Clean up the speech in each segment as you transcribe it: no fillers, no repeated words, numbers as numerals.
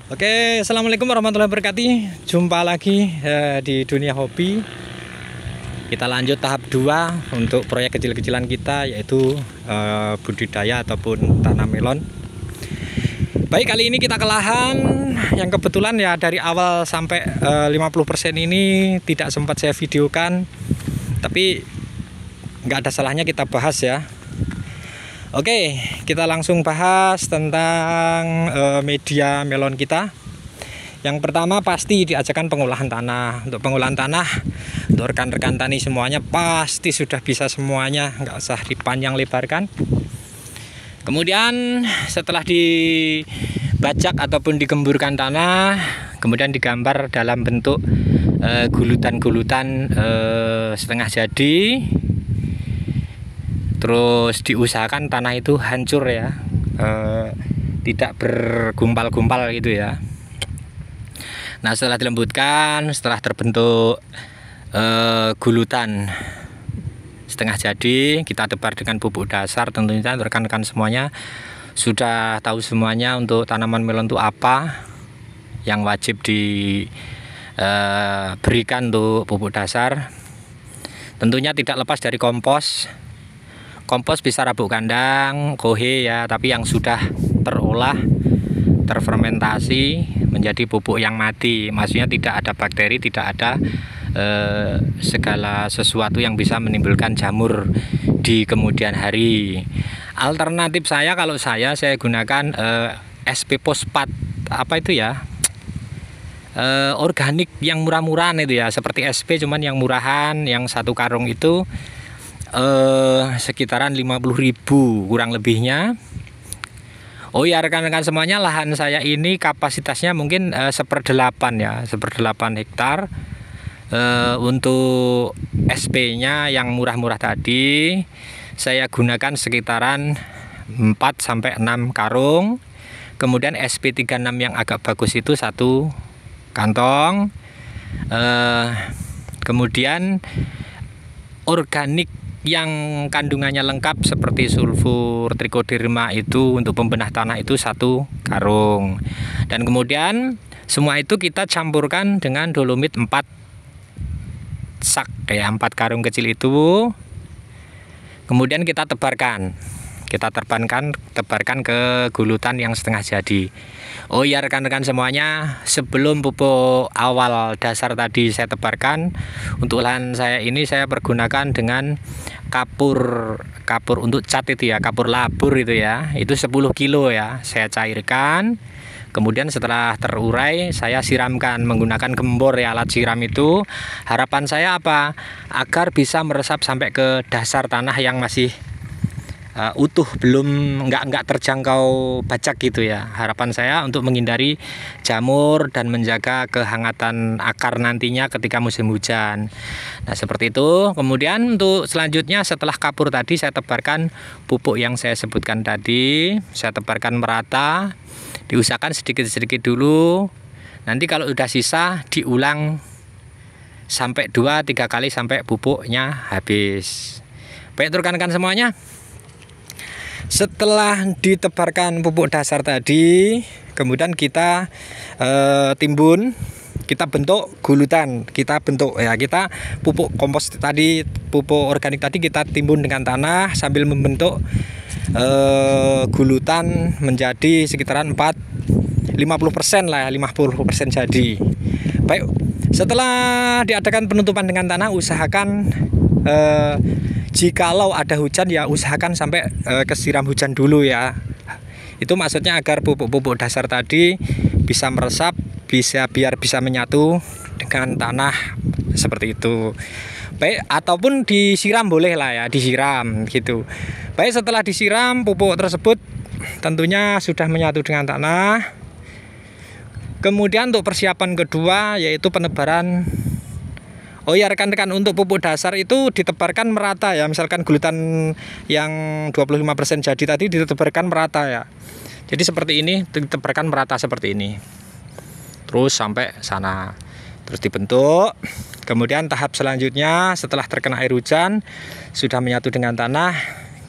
Oke, assalamualaikum warahmatullahi wabarakatuh. Jumpa lagi di dunia hobi. Kita lanjut tahap 2 untuk proyek kecil-kecilan kita, yaitu budidaya ataupun tanam melon. Baik, kali ini kita ke lahan yang kebetulan ya dari awal sampai 50% ini tidak sempat saya videokan, tapi nggak ada salahnya kita bahas ya. Oke, kita langsung bahas tentang media melon kita. Yang pertama pasti diajarkan pengolahan tanah. Untuk pengolahan tanah, untuk rekan-rekan tani semuanya pasti sudah bisa semuanya, nggak usah dipanjang lebarkan. Kemudian setelah dibajak ataupun digemburkan tanah, kemudian digambar dalam bentuk gulutan-gulutan setengah jadi. Terus diusahakan tanah itu hancur ya, tidak bergumpal-gumpal gitu ya. Nah, setelah dilembutkan, setelah terbentuk gulutan setengah jadi, kita tebar dengan pupuk dasar. Tentunya rekan-rekan semuanya sudah tahu semuanya untuk tanaman melon itu apa yang wajib diberikan untuk pupuk dasar. Tentunya tidak lepas dari kompos. Kompos bisa rabuk kandang, kohe ya, tapi yang sudah terolah, terfermentasi menjadi pupuk yang mati. Maksudnya tidak ada bakteri, tidak ada segala sesuatu yang bisa menimbulkan jamur di kemudian hari. Alternatif saya, kalau saya gunakan SP fosfat, apa itu ya, organik yang murah-murahan itu ya, seperti SP cuman yang murahan, yang satu karung itu sekitaran 50.000 kurang lebihnya. Oh ya rekan-rekan semuanya, lahan saya ini kapasitasnya mungkin 1/8 ya, 1/8 hektar. Untuk SP-nya yang murah-murah tadi saya gunakan sekitaran 4-6 karung. Kemudian SP36 yang agak bagus itu 1 kantong. Kemudian organik yang kandungannya lengkap seperti sulfur, trikoderma itu untuk pembenah tanah itu 1 karung. Dan kemudian semua itu kita campurkan dengan dolomit 4 sak ya, 4 karung kecil itu. Kemudian kita tebarkan. Kita tebarkan ke gulutan yang setengah jadi. Oh ya rekan-rekan semuanya, sebelum pupuk awal dasar tadi saya tebarkan, untuk lahan saya ini saya pergunakan dengan kapur untuk cat itu ya, kapur labur itu ya, itu 10 kilo ya, saya cairkan. Kemudian setelah terurai saya siramkan menggunakan gembor ya, alat siram itu. Harapan saya apa? Agar bisa meresap sampai ke dasar tanah yang masih utuh, belum nggak terjangkau bajak gitu ya. Harapan saya untuk menghindari jamur dan menjaga kehangatan akar nantinya ketika musim hujan. Nah seperti itu. Kemudian untuk selanjutnya setelah kapur tadi saya tebarkan pupuk yang saya sebutkan tadi. Saya tebarkan merata, diusahakan sedikit-sedikit dulu. Nanti kalau udah sisa diulang sampai 2-3 kali sampai pupuknya habis. Baik rekan-rekan semuanya, setelah ditebarkan pupuk dasar tadi, kemudian kita timbun, kita bentuk gulutan, kita pupuk kompos tadi, pupuk organik tadi kita timbun dengan tanah sambil membentuk gulutan menjadi sekitaran 50% lah, 50% jadi. Baik, setelah diadakan penutupan dengan tanah, usahakan jikalau ada hujan ya usahakan sampai kesiram hujan dulu ya. Itu maksudnya agar pupuk-pupuk dasar tadi bisa meresap, biar bisa menyatu dengan tanah seperti itu. Baik, ataupun disiram boleh lah ya, disiram gitu. Baik, setelah disiram pupuk tersebut tentunya sudah menyatu dengan tanah. Kemudian untuk persiapan kedua yaitu penebaran. Oh ya rekan-rekan, untuk pupuk dasar itu ditebarkan merata ya. Misalkan gulutan yang 25% jadi tadi ditebarkan merata ya. Jadi seperti ini, ditebarkan merata seperti ini. Terus sampai sana. Terus dibentuk. Kemudian tahap selanjutnya setelah terkena air hujan, sudah menyatu dengan tanah,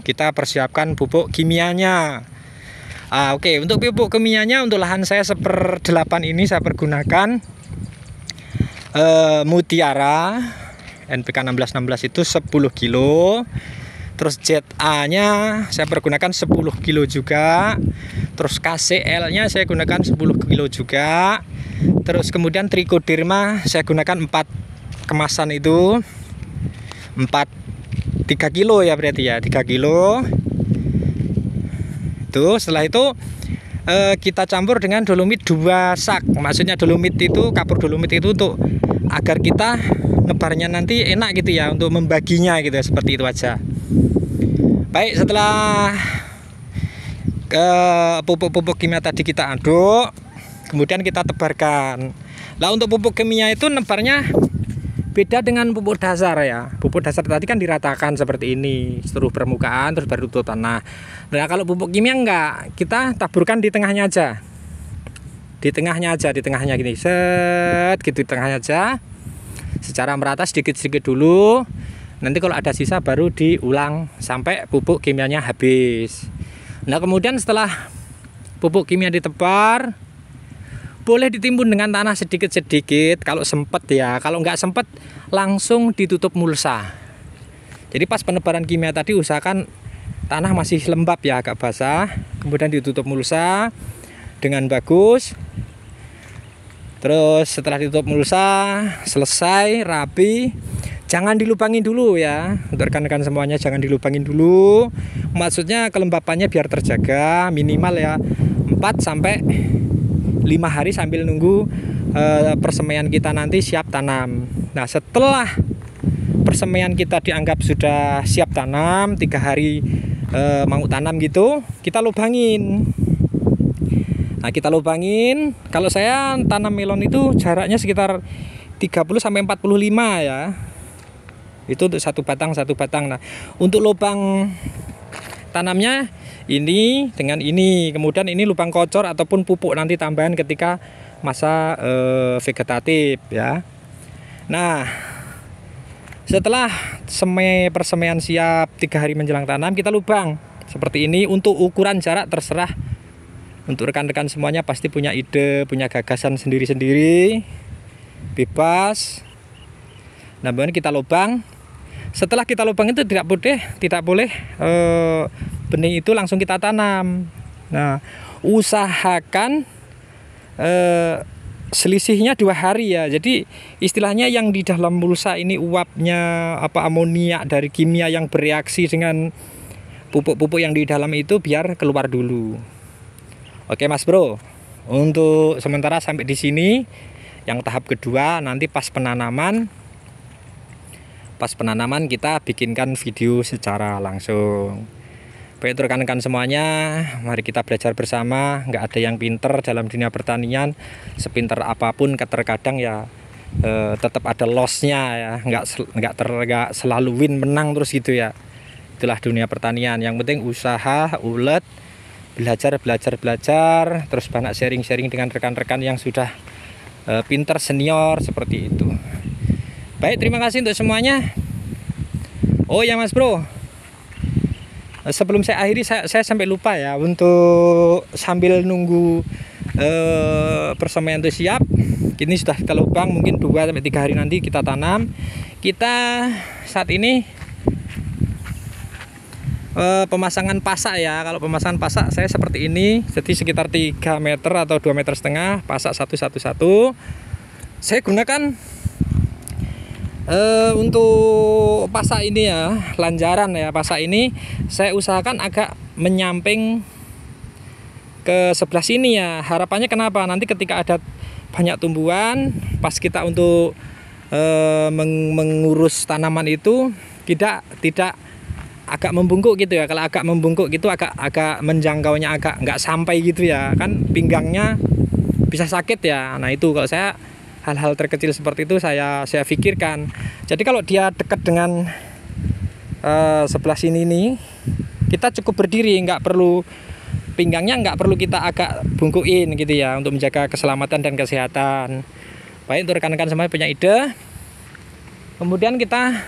kita persiapkan pupuk kimianya. Oke, untuk pupuk kimianya untuk lahan saya 1/8 ini saya pergunakan Mutiara NPK 1616 itu 10 kilo. Terus ZA-nya saya pergunakan 10 kilo juga. Terus KCL-nya saya gunakan 10 kilo juga. Terus kemudian Trichoderma saya gunakan 4 kemasan itu 3 kilo ya, berarti ya 3 kilo. Tuh, setelah itu kita campur dengan dolomit 2 sak. Maksudnya dolomit itu, kapur dolomit itu untuk agar kita nebarnya nanti enak gitu ya, untuk membaginya gitu, seperti itu aja. Baik, setelah pupuk-pupuk kimia tadi kita aduk, kemudian kita tebarkan. Nah, untuk pupuk kimia itu nebarnya beda dengan pupuk dasar ya. Pupuk dasar tadi kan diratakan seperti ini, seluruh permukaan, terus baru tutup tanah. Nah, kalau pupuk kimia enggak, kita taburkan di tengahnya aja. Di tengahnya gini, set gitu, di tengahnya aja. Secara merata sedikit-sedikit dulu. Nanti kalau ada sisa baru diulang sampai pupuk kimianya habis. Nah, kemudian setelah pupuk kimia ditebar, boleh ditimbun dengan tanah sedikit-sedikit kalau sempet ya. Kalau nggak sempet langsung ditutup mulsa. Jadi pas penebaran kimia tadi usahakan tanah masih lembab ya, agak basah. Kemudian ditutup mulsa dengan bagus. Terus setelah ditutup mulsa selesai rapi, jangan dilubangin dulu ya. Untuk rekan-rekan semuanya jangan dilubangin dulu. Maksudnya kelembapannya biar terjaga minimal ya 4 sampai 5 hari sambil nunggu persemaian kita nanti siap tanam. Nah, setelah persemaian kita dianggap sudah siap tanam, 3 hari mau tanam gitu, kita lubangin. Nah, kita lubangin. Kalau saya tanam melon itu jaraknya sekitar 30 sampai 45 ya. Itu untuk satu batang. Nah, untuk lubang tanamnya ini dengan ini, kemudian ini lubang kocor ataupun pupuk nanti tambahan ketika masa vegetatif ya. Nah, setelah persemaian siap 3 hari menjelang tanam, kita lubang seperti ini. Untuk ukuran jarak terserah, untuk rekan-rekan semuanya pasti punya ide, punya gagasan sendiri-sendiri, bebas. Nah, kemudian kita lubang. Setelah kita lubang itu tidak boleh benih itu langsung kita tanam. Nah, usahakan selisihnya 2 hari ya. Jadi istilahnya yang di dalam mulsa ini uapnya amoniak dari kimia yang bereaksi dengan pupuk-pupuk yang di dalam itu biar keluar dulu. Oke Mas Bro, untuk sementara sampai di sini. Yang tahap kedua nanti pas penanaman kita bikinkan video secara langsung. Baik rekan-rekan semuanya, mari kita belajar bersama. Nggak ada yang pinter dalam dunia pertanian. Sepinter apapun terkadang ya tetap ada lossnya ya. Nggak selalu win menang terus gitu ya. Itulah dunia pertanian. Yang penting usaha, ulet, belajar, terus banyak sharing-sharing dengan rekan-rekan yang sudah pinter senior seperti itu. Baik, terima kasih untuk semuanya. Oh ya Mas Bro, sebelum saya akhiri, saya sampai lupa ya, untuk sambil nunggu persemaian itu siap, ini sudah kita lubang, mungkin 2 sampai 3 hari nanti kita tanam. Kita saat ini pemasangan pasak ya. Kalau pemasangan pasak saya seperti ini, jadi sekitar 3 meter atau 2,5 meter, pasak satu. Saya gunakan untuk pasak ini ya, lanjaran ya. Pasak ini saya usahakan agak menyamping ke sebelah sini ya. Harapannya kenapa? Nanti ketika ada banyak tumbuhan, pas kita untuk mengurus tanaman itu tidak agak membungkuk gitu ya. Kalau agak membungkuk gitu, agak menjangkaunya agak nggak sampai gitu ya, kan pinggangnya bisa sakit ya. Nah itu kalau saya hal-hal terkecil seperti itu saya pikirkan. Jadi kalau dia dekat dengan sebelah sini nih, kita cukup berdiri, nggak perlu pinggangnya nggak perlu kita agak bungkuin gitu ya, untuk menjaga keselamatan dan kesehatan. Baik, untuk rekan-rekan semuanya punya ide. Kemudian kita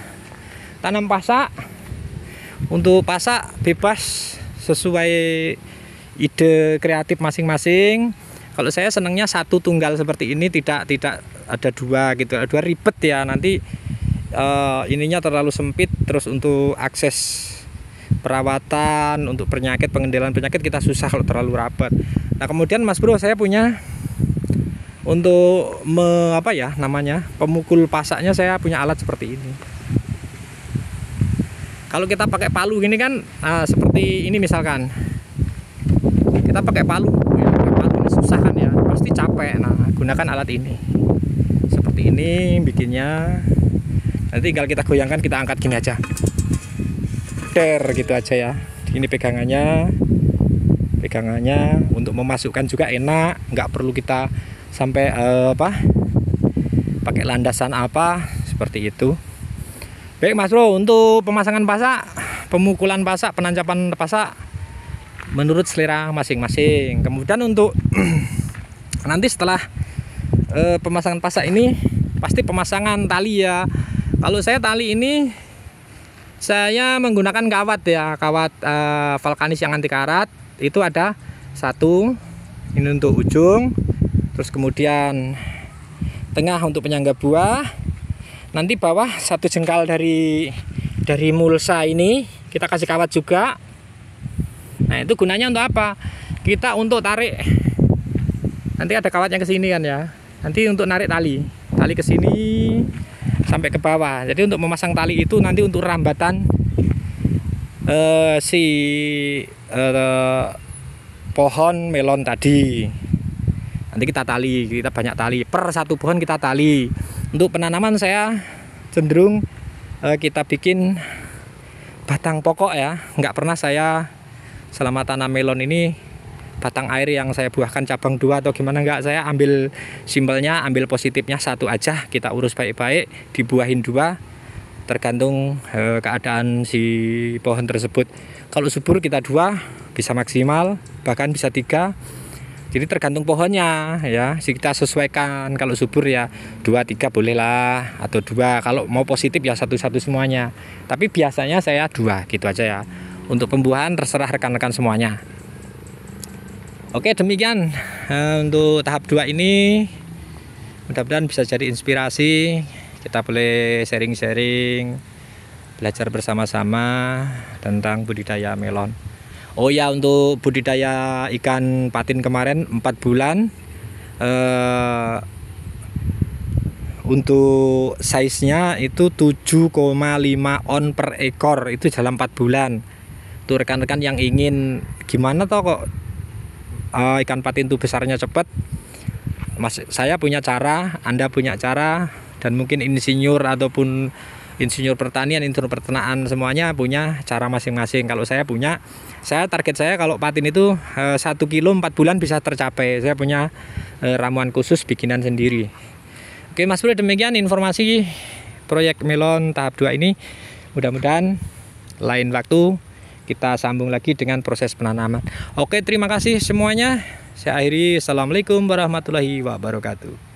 tanam pasak. Untuk pasak bebas sesuai ide kreatif masing-masing. Kalau saya senangnya satu tunggal seperti ini, tidak ada dua gitu. Dua ribet ya, nanti ininya terlalu sempit. Terus untuk akses perawatan, untuk penyakit, pengendalian penyakit kita susah kalau terlalu rapat. Nah kemudian Mas Bro, saya punya untuk pemukul pasaknya, saya punya alat seperti ini. Kalau kita pakai palu gini kan seperti ini misalkan, kita pakai palu ini susah kan ya, pasti capek. Nah gunakan alat ini seperti ini bikinnya. Nanti tinggal kita goyangkan, kita angkat gini aja, gitu aja ya. Ini pegangannya untuk memasukkan juga enak, nggak perlu kita sampai pakai landasan apa seperti itu. Baik Mas Bro, untuk pemasangan pasak, pemukulan pasak, penancapan pasak menurut selera masing-masing. Kemudian untuk nanti setelah pemasangan pasak ini pasti pemasangan tali ya. Kalau saya tali ini saya menggunakan kawat ya, kawat vulkanis yang anti karat. Itu ada satu, ini untuk ujung, terus kemudian tengah untuk penyangga buah. Nanti bawah satu jengkal dari mulsa ini kita kasih kawat juga. Nah itu gunanya untuk apa? Kita untuk tarik, nanti ada kawatnya ke sini kan ya. Nanti untuk narik tali ke sini sampai ke bawah. Jadi untuk memasang tali itu nanti untuk rambatan pohon melon tadi. Nanti kita banyak tali, per satu pohon kita tali. Untuk penanaman saya cenderung kita bikin batang pokok ya. Nggak pernah saya selama tanam melon ini batang air yang saya buahkan cabang 2 atau gimana, nggak. Saya ambil simpelnya, ambil positifnya satu aja, kita urus baik-baik, dibuahin 2, tergantung keadaan si pohon tersebut. Kalau subur kita 2 bisa maksimal, bahkan bisa 3. Jadi tergantung pohonnya ya, kita sesuaikan. Kalau subur ya 2-3 boleh lah, atau 2. Kalau mau positif ya 1-1 semuanya. Tapi biasanya saya 2 gitu aja ya. Untuk pembuahan terserah rekan-rekan semuanya. Oke, demikian untuk tahap 2 ini. Mudah-mudahan bisa jadi inspirasi. Kita boleh sharing-sharing, belajar bersama-sama tentang budidaya melon. Oh ya, untuk budidaya ikan patin kemarin 4 bulan, untuk size-nya itu 7,5 on per ekor, itu dalam 4 bulan. Tuh rekan-rekan yang ingin gimana toh kok ikan patin itu besarnya cepat, saya punya cara, Anda punya cara, dan mungkin insinyur ataupun insinyur pertanian, insinyur peternakan semuanya punya cara masing-masing. Kalau saya punya, target saya kalau patin itu 1 kilo 4 bulan bisa tercapai. Saya punya ramuan khusus bikinan sendiri. Oke Mas Bro, demikian informasi proyek melon tahap 2 ini. Mudah-mudahan lain waktu kita sambung lagi dengan proses penanaman. Oke, terima kasih semuanya. Saya akhiri. Assalamualaikum warahmatullahi wabarakatuh.